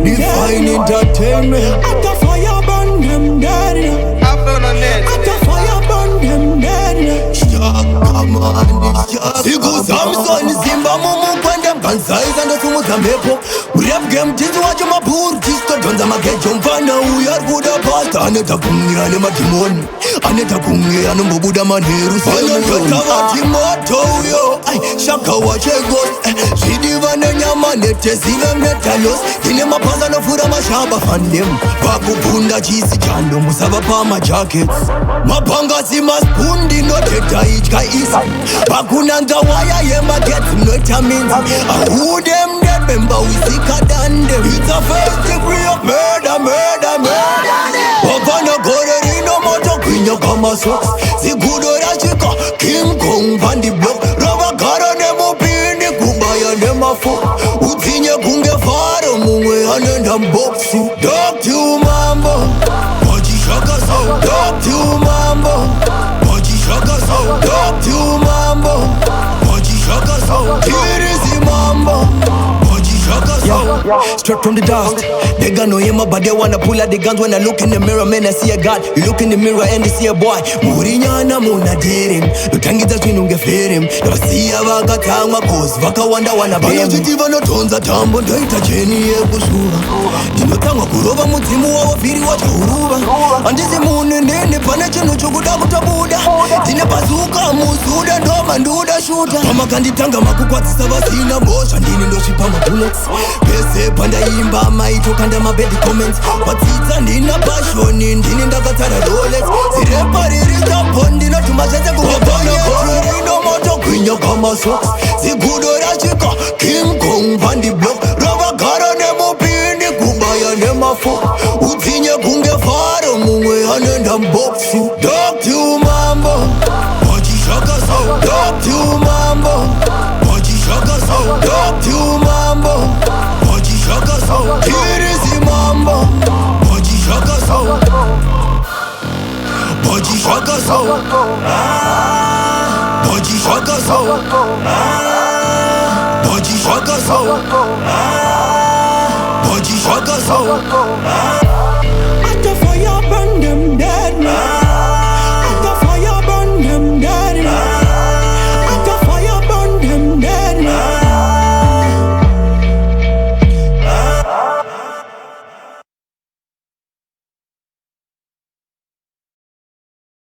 Define entertainment. At the fire burn them dead. I found a net. At the fire burn them dead. Shaka man, siku Samson Simba mumu kwenda mkansaiza ndo sumu za mepo. Rap game tizi wacho maburu Kisto donza magejo mfana uyar kuda pasta. Aneta kungia ne matimoni, aneta kungia no mbubuda maneru. Aneta watimoto uyo, shaka wachegos. Shidiva ne nyama nete zile metalos. Kile mapaza no fura mashaba fandem. Bakupunda chisi chando musaba pa ma jackets. Mapanga si maspundi no teta ichka isa. Bakunanga waya yema get no vitamins. Who them dead member we sicker than them. It's a first degree of murder, murder, murder. Wakana gore rino moto kwinya kama socks. Zigudo rachika King Kong van the block. Rava gara nemo pini kubaya nema fo. Utinye kunge faro mungwe anenda boxi. Dog to mambo Baji shaka so. Dog to mambo Baji shaka so. Dog to mambo Baji shaka so. Kirizi mambo Baji shaka so. Straight from the dust. They got no aim but they wanna pull out the guns. When I look in the mirror, man, I see a God. You look in the mirror and you see a boy. Murinyana muna dirim. Lutangiza twinunge ferim. Nabasiya vakatangwa cause vakawanda wana bem. Vanochitiva notonza tambo ndoita jeni yekushuva. Ndinotangwa kurova mudzimu wavo viri wachahuruva. Andisi mune nene pane chinhu chokuda kutabuda. Ndine bazuka muzuda ndoma nduda shuta. Pamakanditanga makukwadzisa vasina mbozha. Ndini ndosvipa mabullets. Pese pandaimba maito kanda mabad comments. Vatsitsa ndina pashoni ndini ndakatsara Rolex. Zirepa riri tapo ndinotuma zvese kuvapana rino moto kwinya kama socks. Zigudo rachika King Kong van the block. Ravagara nemupini kubaya nemafo. Utsinye kunge faro mumwe anenda mboxi. Dog to mambo Baji shaka so. Dog to mambo Baji shaka so. Dog to mambo Baji shaka so. Kirizi mambo Baji shaka so. Baji shaka so. Baji shaka so. Baji shaka so. Baji shaka so.